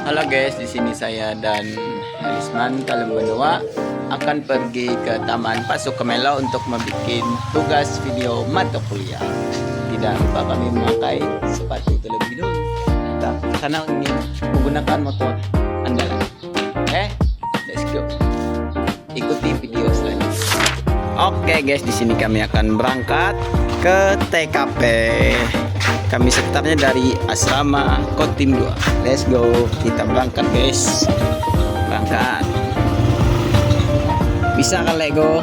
Halo guys, di sini saya dan Harisman Kalem Benua akan pergi ke Taman Pasuk Kemela untuk membuat tugas video mata kuliah. Tidak lupa kami memakai sepatu terlebih dulu. Kita karena ingin menggunakan motor andalan. Let's go. Ikuti video selanjutnya. Oke guys, di sini kami akan berangkat ke TKP. Kami sekitarnya dari asrama Kotim 2. Let's go, kita berangkat guys. Berangkat. Bisa kan Lego?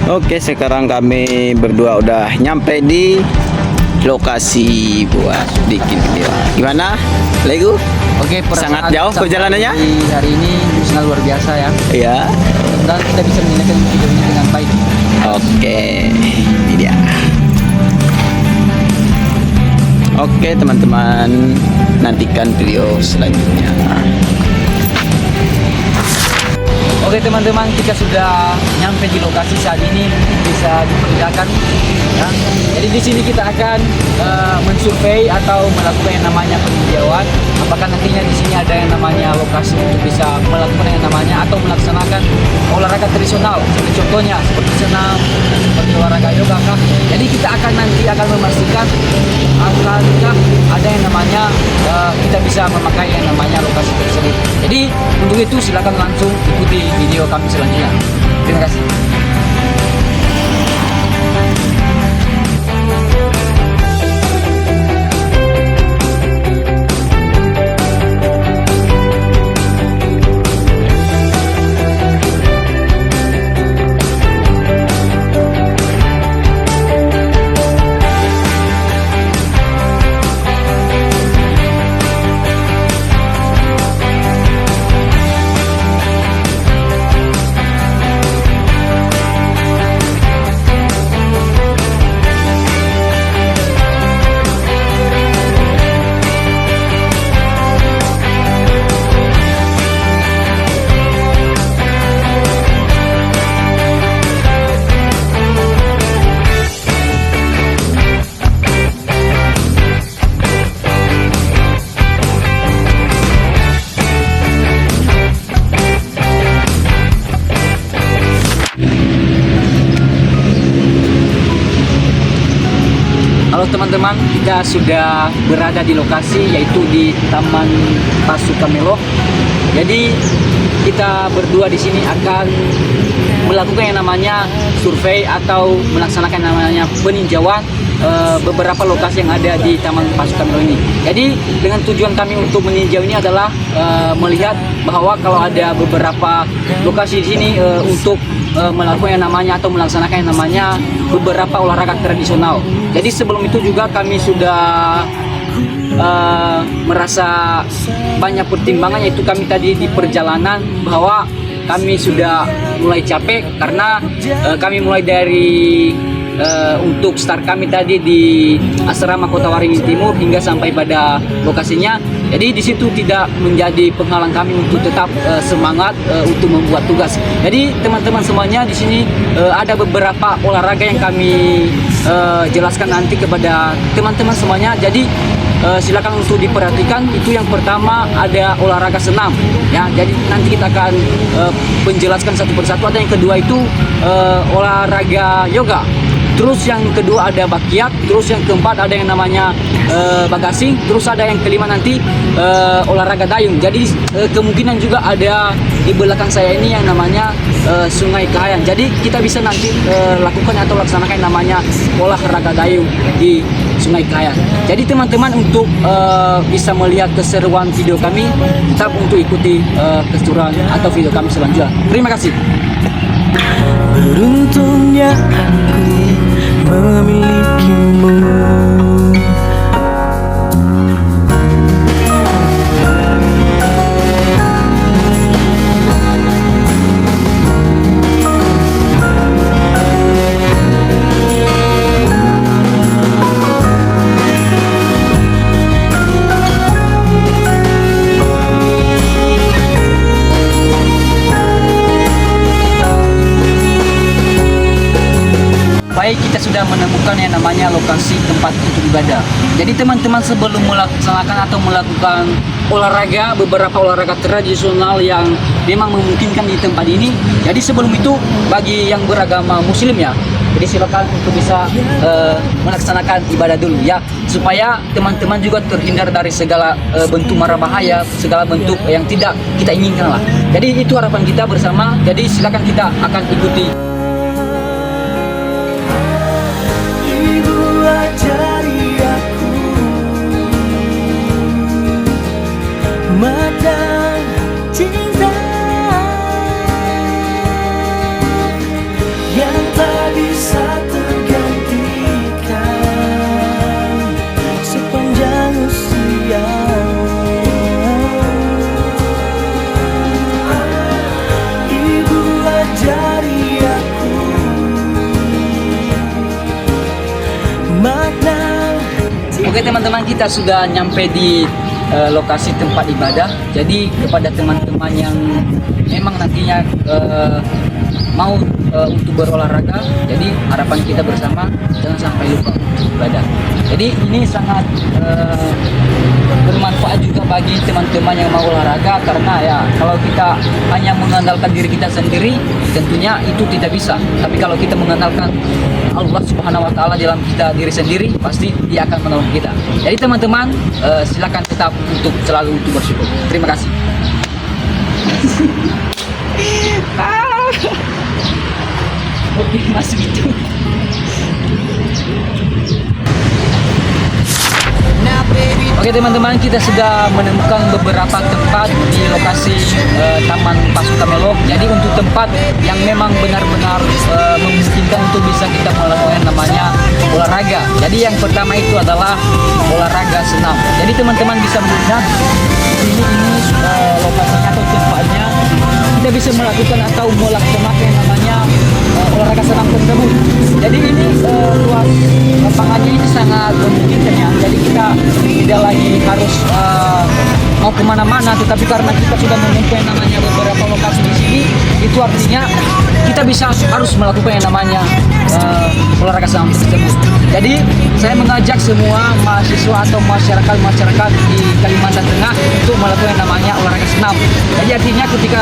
Oke, sekarang kami berdua udah nyampe di lokasi buat bikin video. Gimana, Lego? Oke, sangat jauh perjalanannya. Hari ini sangat luar biasa ya. Iya. Dan kita bisa menyaksikan videonya dengan baik. Oke, ini dia. Oke teman-teman, nantikan video selanjutnya. Oke teman-teman, kita sudah nyampe di lokasi saat ini, bisa diperlihatkan ya. Jadi di sini kita akan mensurvei atau melakukan yang namanya peninjauan. Apakah nantinya di sini ada yang namanya lokasi untuk bisa melakukan yang namanya atau melaksanakan olahraga tradisional, seperti contohnya seperti senam, seperti olahraga yoga kah. Jadi kita akan memastikan apakah ada yang namanya kita bisa memakai yang namanya lokasi tersebut. Jadi untuk itu silakan langsung ikuti video kami selanjutnya. Terima kasih. Halo teman-teman, kita sudah berada di lokasi yaitu di Taman Pasukamelo. Jadi kita berdua di sini akan melakukan yang namanya survei atau melaksanakan yang namanya peninjauan beberapa lokasi yang ada di Taman Pasukamelo ini. Jadi dengan tujuan kami untuk meninjau ini adalah melihat bahwa kalau ada beberapa lokasi di sini untuk melakukan yang namanya atau melaksanakan yang namanya beberapa olahraga tradisional. Jadi sebelum itu juga kami sudah merasa banyak pertimbangan, yaitu kami tadi di perjalanan bahwa kami sudah mulai capek karena kami mulai dari untuk start kami tadi di asrama Kota Waringin Timur hingga sampai pada lokasinya. Jadi di situ tidak menjadi penghalang kami untuk tetap semangat untuk membuat tugas. Jadi teman-teman semuanya di sini ada beberapa olahraga yang kami jelaskan nanti kepada teman-teman semuanya. Jadi silakan untuk diperhatikan. Itu yang pertama ada olahraga senam ya. Jadi nanti kita akan menjelaskan satu persatu. Ada yang kedua itu olahraga yoga. Terus yang kedua ada bakiak, terus yang keempat ada yang namanya bagasing, terus ada yang kelima nanti olahraga dayung. Jadi kemungkinan juga ada di belakang saya ini yang namanya Sungai Kahayan. Jadi kita bisa nanti lakukan atau laksanakan yang namanya olahraga dayung di Sungai Kahayan. Jadi teman-teman untuk bisa melihat keseruan video kami, tetap untuk ikuti keseruan atau video kami selanjutnya. Terima kasih. Beruntungnya aku memilikimu. Baik, kita sudah menemukan yang namanya lokasi tempat untuk ibadah. Jadi teman-teman sebelum melaksanakan atau melakukan olahraga, beberapa olahraga tradisional yang memang memungkinkan di tempat ini. Jadi sebelum itu bagi yang beragama muslim ya, jadi silakan untuk bisa melaksanakan ibadah dulu ya, supaya teman-teman juga terhindar dari segala bentuk mara bahaya, segala bentuk yang tidak kita inginkan lah. Jadi itu harapan kita bersama. Jadi silakan kita akan ikuti. Ajari aku madang cinta yang tak bisa tergantikan sepanjang usia. Ibu ajari aku makna. Oke teman-teman, kita sudah nyampe di lokasi tempat ibadah. Jadi kepada teman-teman yang memang nantinya mau untuk berolahraga, jadi harapan kita bersama jangan sampai lupa ibadah. Jadi ini sangat bermanfaat juga bagi teman-teman yang mau olahraga, karena ya kalau kita hanya mengandalkan diri kita sendiri tentunya itu tidak bisa. Tapi kalau kita mengandalkan Allah Subhanahu wa taala dalam diri sendiri, pasti Dia akan menolong kita. Jadi teman-teman, silakan tetap untuk selalu untuk bersyukur. Terima kasih. Oke, masuk itu. Oke teman-teman, kita sudah menemukan beberapa tempat di lokasi Taman Pasuka Melo. Jadi untuk tempat yang memang benar-benar memungkinkan untuk bisa kita melakukan namanya olahraga. Jadi yang pertama itu adalah olahraga senam. Jadi teman-teman bisa melihat ini lokasinya atau tempatnya. Kita bisa melakukan atau melaksanakan yang namanya olahraga senam tersebut. Jadi ini luas lapangannya ini sangat memungkinkan ya. Jadi kita tidak lagi harus mau kemana-mana, tetapi karena kita sudah menemukan yang namanya beberapa lokasi di sini, itu artinya kita bisa harus melakukan yang namanya olahraga senam tersebut. Jadi saya mengajak semua mahasiswa atau masyarakat di Kalimantan Tengah untuk melakukan yang namanya olahraga senam. Jadi artinya ketika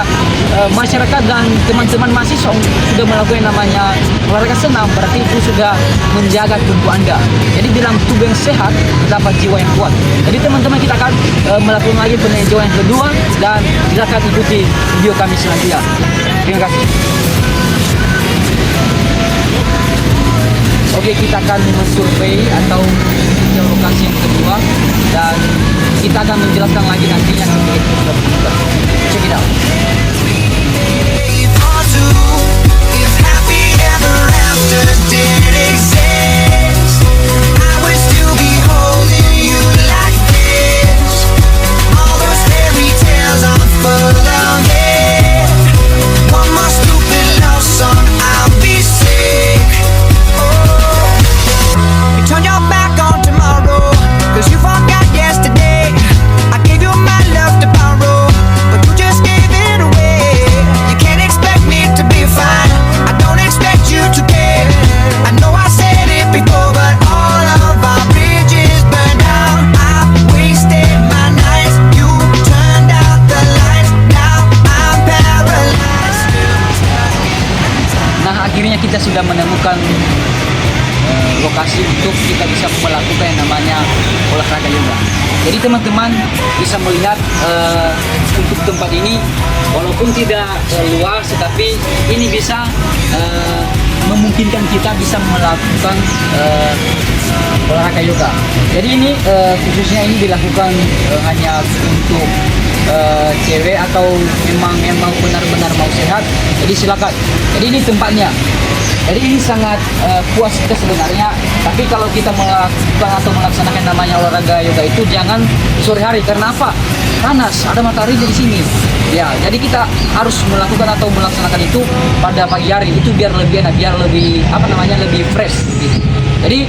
masyarakat dan teman-teman mahasiswa sudah melakukan yang namanya olahraga senam, berarti itu sudah menjaga tubuh Anda. Jadi dalam tubuh yang sehat terdapat jiwa yang kuat. Jadi teman-teman, kita akan melakukan lagi peninjauan yang kedua, dan silakan ikuti video kami selanjutnya. Terima kasih. Oke, kita akan mensurvei atau meninjau lokasi yang kedua, dan kita akan menjelaskan lagi nantinya ketika itu sudah berubah. Check it out. If happy ever after did exist, I would still be holding you like this. All those fairy tales are full of it. One more stupid love song, I'll be sick. Oh, you turn your back on tomorrow, 'cause you forgot yesterday. I gave you my love to borrow, but you just gave it away. You can't expect me to be fine, I don't expect you to care. I know I said it before, but all of our bridges burned down. I've wasted my nights, you turned out the lights. Now I'm paralyzed. Nah, akhirnya kita sudah menemukan lokasi untuk kita bisa melakukan yang namanya olahraga yoga. Jadi teman-teman bisa melihat untuk tempat ini walaupun tidak luas, tetapi ini bisa memungkinkan kita bisa melakukan olahraga yoga. Jadi ini khususnya ini dilakukan hanya untuk cewek atau memang benar-benar mau sehat. Jadi silakan. Jadi ini tempatnya. Jadi ini sangat puas kita sebenarnya. Tapi kalau kita melakukan atau melaksanakan namanya olahraga yoga itu jangan sore hari. Karena apa? Panas, ada matahari di sini. Ya, jadi kita harus melakukan atau melaksanakan itu pada pagi hari. Itu biar lebih enak, biar lebih lebih fresh gitu. Jadi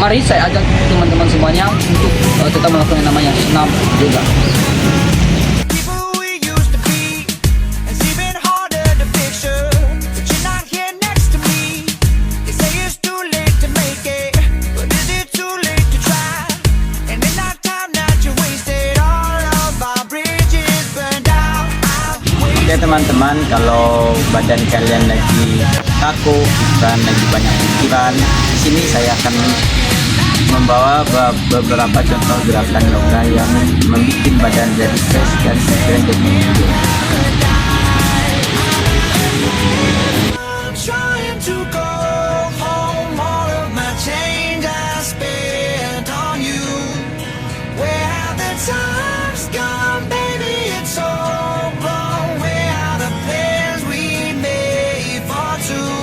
mari saya ajak teman-teman semuanya untuk tetap melakukan yang namanya senam yoga. People we used to be, it's even harder to picture, but you're not here next to me. They say it's too late to make it, but is it too late to try? And in that time that you wasted, all of our bridges burned out. Oke teman-teman, kalau badan kalian lagi kaku dan lagi banyak pikiran, di sini saya akan membawa beberapa contoh gerakan yoga yang membuat badan jadi fresh dan pikiran jadi hijau. I'm trying to go home, all of my change I spent on you. Where have the times gone, baby? It's so wrong. Where are the plans we made for two?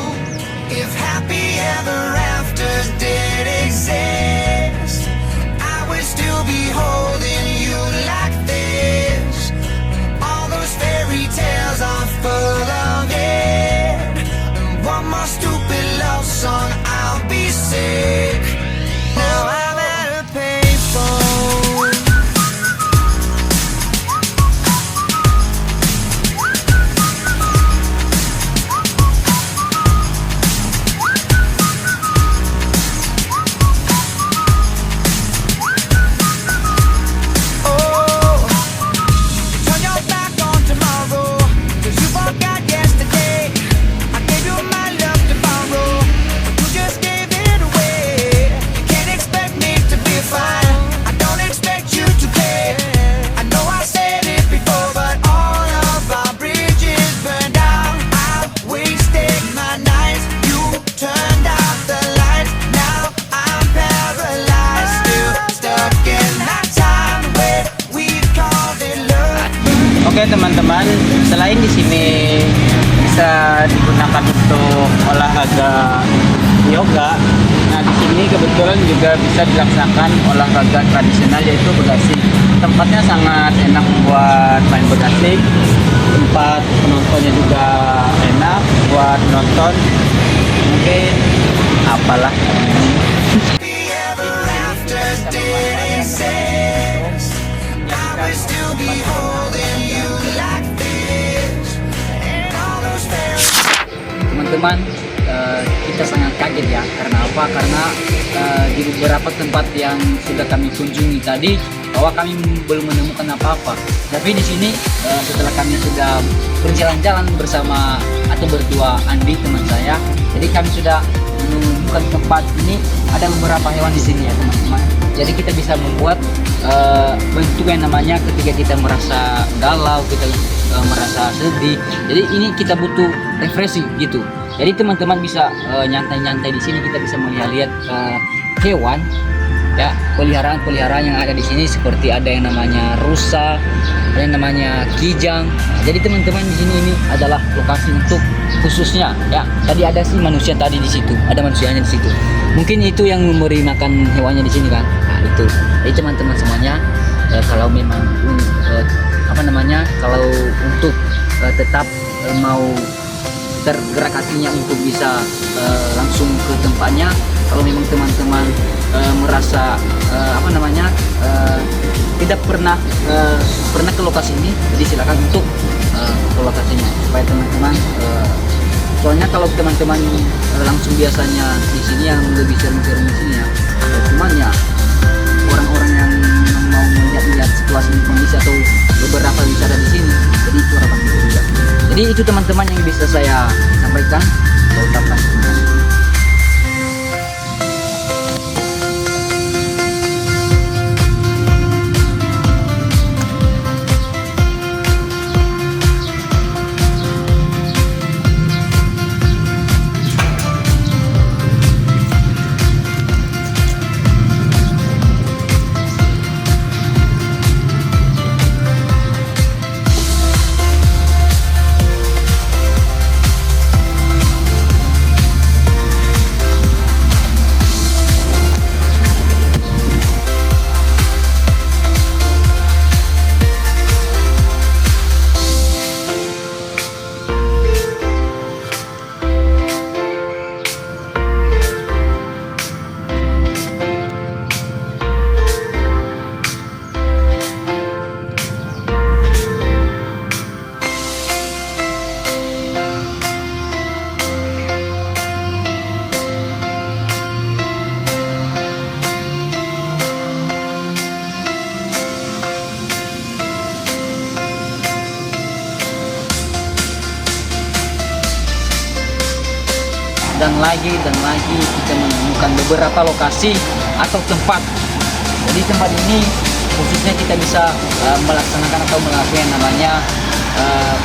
If happy ever afters did exist, I would still be holding you like this. All those fairy tales are full of it. juga teman-teman, selain di sini bisa digunakan untuk olahraga yoga, nah di sini kebetulan juga bisa dilaksanakan olahraga tradisional yaitu begasing. Tempatnya sangat enak buat main begasing, tempat penontonnya juga enak buat nonton. Mungkin apalah ever after did exist, I would still be holding you like this. And all those fairy Teman-teman, kita sangat kaget ya. Karena apa? Karena di beberapa tempat yang sudah kami kunjungi tadi, bahwa kami belum menemukan apa-apa. Tapi di sini setelah kami sudah berjalan-jalan bersama atau berdua Andi teman saya, jadi kami sudah menemukan tempat ini ada beberapa hewan di sini ya teman-teman. Jadi kita bisa membuat bentuk yang namanya ketika kita merasa galau, kita merasa sedih. Jadi ini kita butuh refreshing gitu. Jadi teman-teman bisa nyantai-nyantai di sini, kita bisa melihat hewan ya, peliharaan yang ada di sini seperti ada yang namanya rusa, ada yang namanya kijang. Jadi teman-teman di sini ini adalah lokasi untuk khususnya ya. Tadi ada sih manusia tadi di situ, ada manusianya di situ. Mungkin itu yang memberi makan hewannya di sini kan. Nah, itu. Jadi teman-teman semuanya kalau memang kalau untuk tetap mau tergerak hatinya untuk bisa langsung ke tempatnya, kalau memang teman-teman merasa tidak pernah ke lokasi ini, jadi silakan untuk ke lokasinya supaya teman-teman soalnya kalau teman-teman langsung biasanya di sini yang lebih sering-sering di sini ya, cuman ya orang-orang yang mau melihat situasi kondisi atau beberapa wisata di sini, jadi itu harapan kita juga. Jadi itu teman-teman yang bisa saya sampaikan. Saya ucapkan terima kasih. Dan lagi kita menemukan beberapa lokasi atau tempat. Jadi tempat ini khususnya kita bisa melaksanakan atau melakukan yang namanya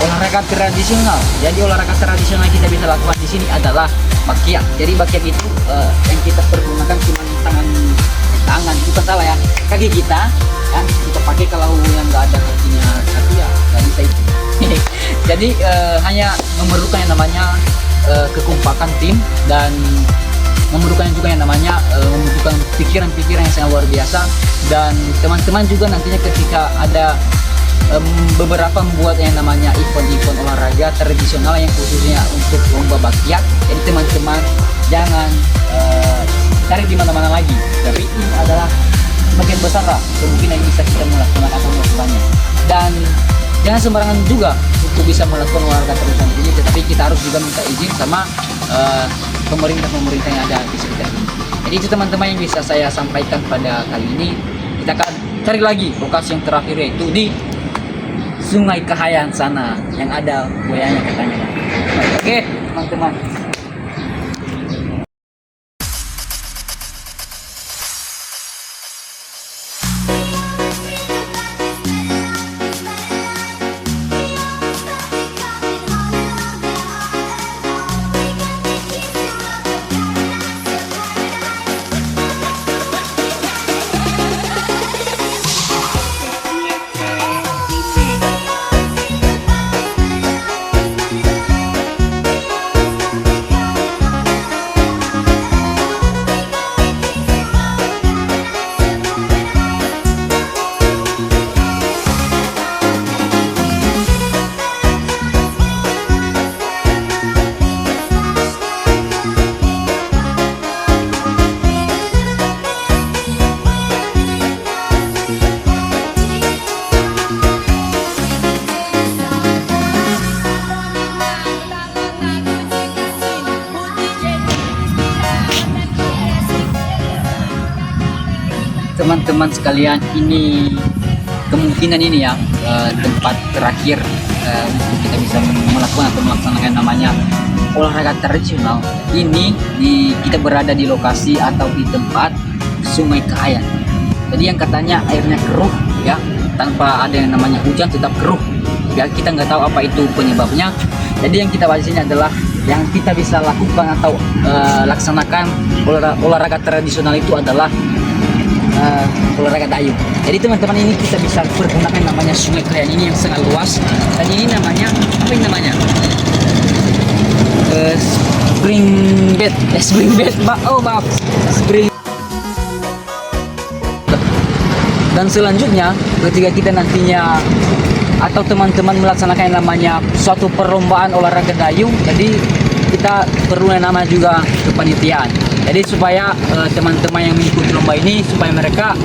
olahraga tradisional. Jadi olahraga tradisional yang kita bisa lakukan di sini adalah bakiak. Jadi bakiak itu yang kita pergunakan cuma tangan bukan salah ya, kaki kita ya, kita pakai kalau yang nggak ada kakinya kaki ya nggak bisa itu. Jadi hanya memerlukan yang namanya kekompakan tim dan memerlukan juga yang namanya membutuhkan pikiran-pikiran yang sangat luar biasa. Dan teman-teman juga nantinya ketika ada beberapa membuat yang namanya event-event olahraga tradisional yang khususnya untuk lomba bakiak, jadi teman-teman jangan cari di mana-mana lagi, tapi ini adalah bagian besar lah kemungkinan yang bisa kita melakukan atau melakukannya. Dan jangan sembarangan juga untuk bisa melakukan olahraga tradisional ini, tetapi kita harus juga minta izin sama pemerintah yang ada di sekitar ini. Jadi itu teman-teman yang bisa saya sampaikan pada kali ini. Kita akan cari lagi lokasi yang terakhir, yaitu di Sungai Kahayan sana yang ada buayanya katanya. Oke teman-teman. teman-teman sekalian, ini kemungkinan ini ya tempat terakhir untuk kita bisa melakukan atau melaksanakan namanya olahraga tradisional. Ini kita berada di lokasi atau di tempat Sungai Kahayan. Jadi yang katanya airnya keruh ya, tanpa ada yang namanya hujan tetap keruh. Ya, kita nggak tahu apa itu penyebabnya. Jadi yang kita bahas ini adalah yang kita bisa lakukan atau laksanakan olahraga tradisional itu adalah olahraga dayung. Jadi teman-teman, ini kita bisa pergunakan namanya Sungai Kahayan ini yang sangat luas, dan ini namanya apa ini namanya? Spring bed, maaf, spring. Dan selanjutnya ketika kita nantinya atau teman-teman melaksanakan yang namanya suatu perlombaan olahraga dayung, jadi kita perlu yang namanya juga kepanitiaan. Jadi supaya teman-teman yang mengikuti lomba ini, supaya mereka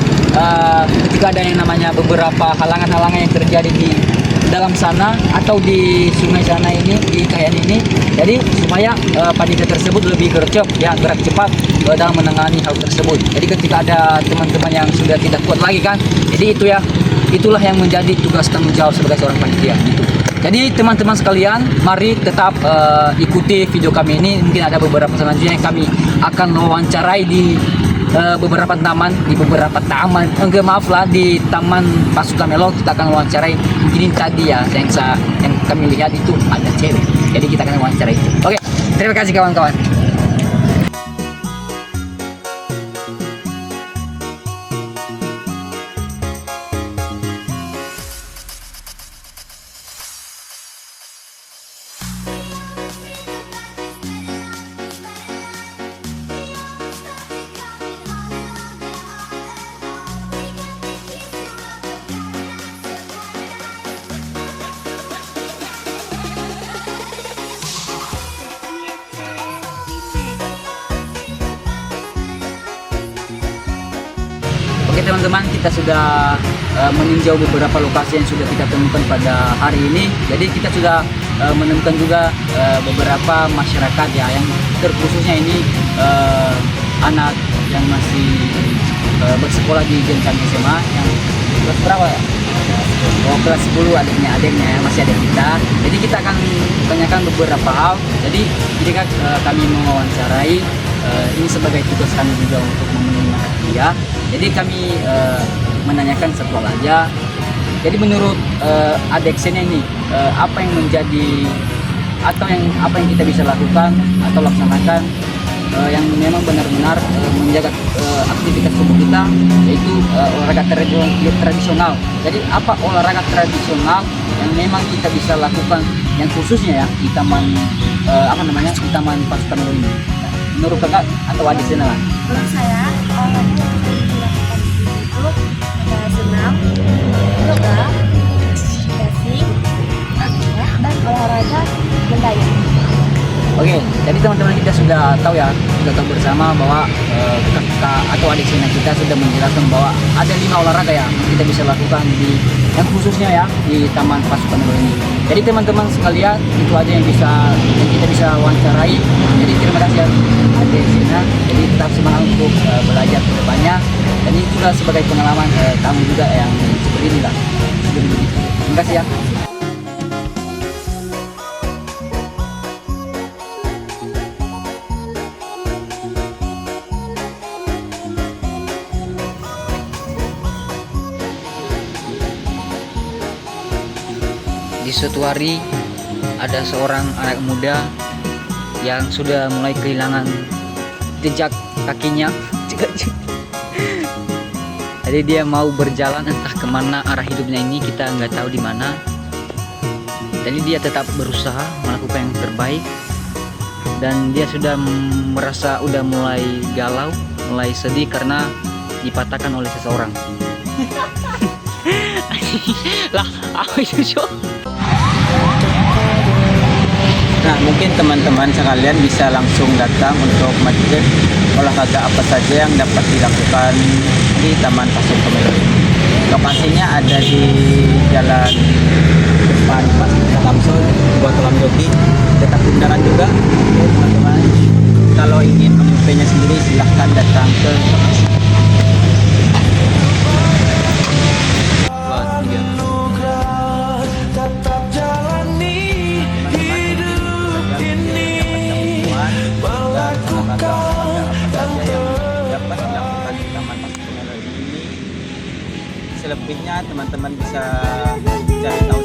ketika ada yang namanya beberapa halangan-halangan yang terjadi di dalam sana atau di sungai sana ini, di Kahayan ini, jadi supaya panitia tersebut lebih gercep ya, gerak cepat dalam menangani hal tersebut. Jadi ketika ada teman-teman yang sudah tidak kuat lagi kan, jadi itu ya, itulah yang menjadi tugas tanggung jawab sebagai seorang panitia gitu. Jadi teman-teman sekalian, mari tetap ikuti video kami ini. Mungkin ada beberapa selanjutnya yang kami akan wawancarai di beberapa taman, di Taman Pasukamelo. Kita akan wawancarai. Ini tadi ya yang kami lihat itu ada cewek. Jadi kita akan wawancarai itu. Oke, terima kasih kawan-kawan. Oke teman-teman, kita sudah meninjau beberapa lokasi yang sudah kita temukan pada hari ini. Jadi kita sudah menemukan juga beberapa masyarakat ya, yang terkhususnya ini anak yang masih bersekolah di jenjang SMA yang kelas berapa ya? Oh, kelas 10 adiknya masih ada kita. Jadi kita akan tanyakan beberapa hal. Jadi ketika kami mewawancarai, ini sebagai tugas kami juga untuk memenuhi dia. Jadi kami menanyakan satu hal aja. Jadi menurut adik ini apa yang menjadi atau apa yang kita bisa lakukan atau laksanakan yang memang benar-benar menjaga aktivitas tubuh kita, yaitu olahraga tradisional. Jadi apa olahraga tradisional yang memang kita bisa lakukan, yang khususnya ya di taman di Taman Pasukamelo ini. Menurut kakak atau adik sana? Menurut saya olahraga yang dilakukan di sini itu ada senam, yoga, stretching, dan olahraga mendayung. Oke, jadi teman-teman kita sudah tahu ya, sudah tahu bersama bahwa kakak atau adik sena kita sudah menjelaskan bahwa ada 5 olahraga ya yang kita bisa lakukan yang khususnya ya di Taman Pasukamelo ini. Jadi teman-teman sekalian, itu aja yang kita bisa wawancarai. Jadi terima kasih ya adik sena. Jadi tetap semangat untuk belajar ke depannya. Dan ini juga sebagai pengalaman kamu juga yang seperti ini lah. Terima kasih ya. Di suatu hari ada seorang anak muda yang sudah mulai kehilangan jejak kakinya. Jadi dia mau berjalan entah kemana arah hidupnya ini, kita nggak tahu di mana. Jadi dia tetap berusaha melakukan yang terbaik, dan dia sudah merasa udah mulai galau, mulai sedih karena dipatahkan oleh seseorang. Lah, apa itu? Nah, mungkin teman-teman sekalian bisa langsung datang untuk mengecek olahraga apa saja yang dapat dilakukan di Taman Pasukamelo. Lokasinya ada di Jalan depan Pasar Lamson, buat Kolam Joki, dekat undangan juga. Teman-teman, kalau ingin menyuplainya sendiri silahkan datang ke lokasi. topiknya teman-teman bisa cari tahu